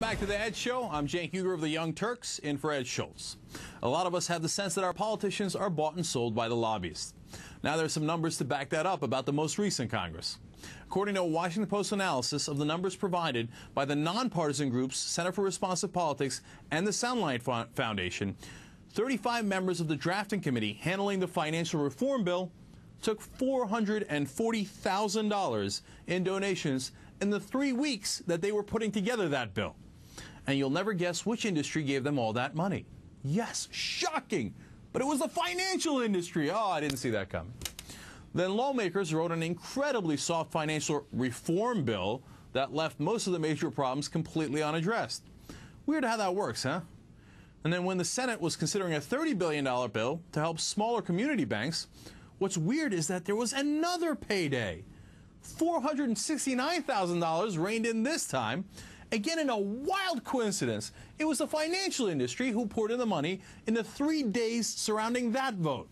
Back to the Ed Show. I'm Cenk Uygur of the Young Turks, in for Ed Schultz. A lot of us have the sense that our politicians are bought and sold by the lobbyists. Now there's some numbers to back that up about the most recent Congress. According to a Washington Post analysis of the numbers provided by the nonpartisan groups Center for Responsive Politics and the Soundlight Foundation, 35 members of the drafting committee handling the financial reform bill took $440,000 in donations in the 3 weeks that they were putting together that bill. And you'll never guess which industry gave them all that money. Yes, shocking, but it was the financial industry. Oh, I didn't see that coming. Then lawmakers wrote an incredibly soft financial reform bill that left most of the major problems completely unaddressed. Weird how that works, huh? And then when the Senate was considering a $30 billion bill to help smaller community banks, what's weird is that there was another payday. $469,000 rained in this time. Again, in a wild coincidence, it was the financial industry who poured in the money in the 3 days surrounding that vote.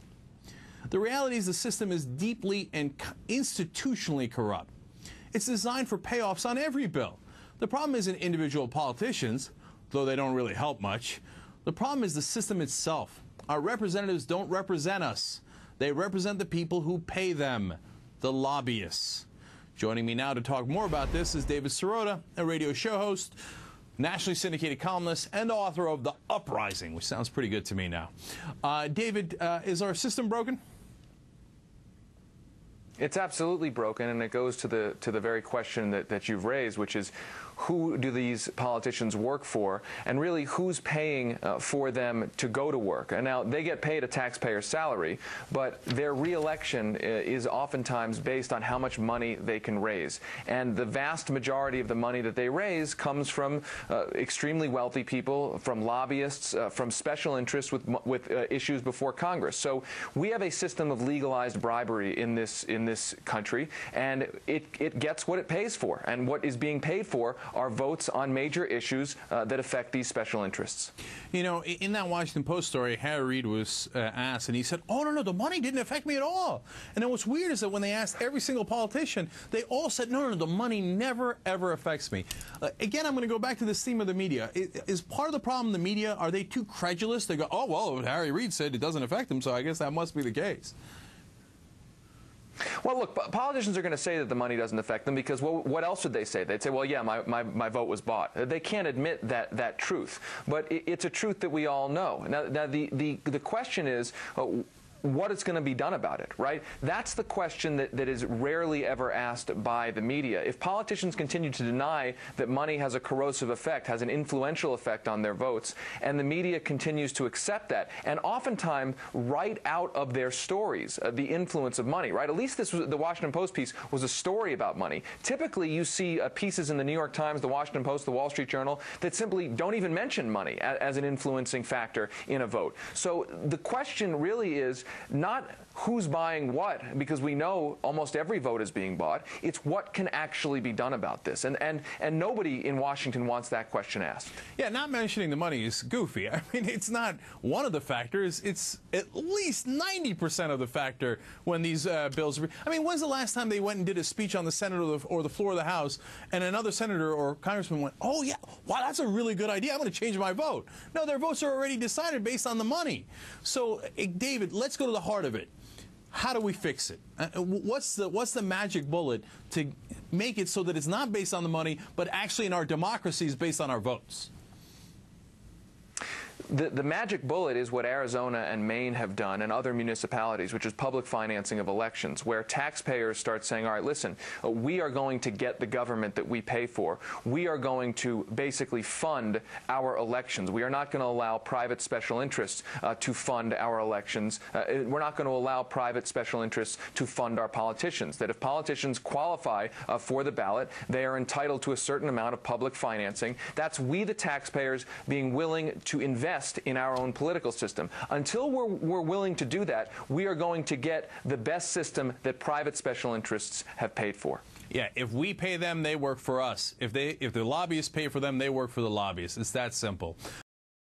The reality is the system is deeply and institutionally corrupt. It's designed for payoffs on every bill. The problem isn't individual politicians, though they don't really help much. The problem is the system itself. Our representatives don't represent us. They represent the people who pay them, the lobbyists. Joining me now to talk more about this is David Sirota, a radio show host, nationally syndicated columnist, and author of The Uprising, which sounds pretty good to me now. David, is our system broken? It's absolutely broken, and it goes to the very question that you've raised, which is who do these politicians work for, and really who's paying for them to go to work. And now they get paid a taxpayer's salary, but their re-election is oftentimes based on how much money they can raise. And the vast majority of the money that they raise comes from extremely wealthy people, from lobbyists, from special interests with issues before Congress. So we have a system of legalized bribery in this country, and it gets what it pays for. And what is being paid for are votes on major issues that affect these special interests. You know, in that Washington Post story, Harry Reid was asked, and he said, oh, no, the money didn't affect me at all. And then what's weird is that when they asked every single politician, they all said, no, the money never, ever affects me. Again, I'm going to go back to this theme of the media. Is part of the problem the media, are they too credulous? They go, oh, well, Harry Reid said it doesn't affect him, so I guess that must be the case. Well, look, politicians are going to say that the money doesn't affect them because what else would they say? They'd say, well, yeah, my vote was bought. They can't admit that truth, but it's a truth that we all know. Now the question is, what is going to be done about it, right? That's the question that is rarely ever asked by the media. If politicians continue to deny that money has a corrosive effect, has an influential effect on their votes, and the media continues to accept that, and oftentimes write out of their stories the influence of money, right? At least the Washington Post piece was a story about money. Typically, you see pieces in the New York Times, the Washington Post, the Wall Street Journal that simply don't even mention money as an influencing factor in a vote. So the question really is not who's buying what, because we know almost every vote is being bought. It's what can actually be done about this. And nobody in Washington wants that question asked. Yeah, not mentioning the money is goofy. I mean, it's not one of the factors. It's at least 90% of the factor when these bills are... I mean, when's the last time they went and did a speech on the Senate or the floor of the House, and another senator or congressman went, oh, yeah, wow, that's a really good idea. I'm going to change my vote. No, their votes are already decided based on the money. So, David, let's go to the heart of it. How do we fix it? What's the magic bullet to make it so that it's not based on the money, but actually in our democracy is based on our votes? The magic bullet is what Arizona and Maine have done and other municipalities, which is public financing of elections, where taxpayers start saying, all right, listen, we are going to get the government that we pay for. We are going to basically fund our elections. We are not going to allow private special interests to fund our elections. We're not going to allow private special interests to fund our politicians. That if politicians qualify for the ballot, they are entitled to a certain amount of public financing. That's we, the taxpayers, being willing to invest in our own political system. Until we're willing to do that, we are going to get the best system that private special interests have paid for. Yeah, if we pay them, they work for us. If the lobbyists pay for them, they work for the lobbyists. It's that simple.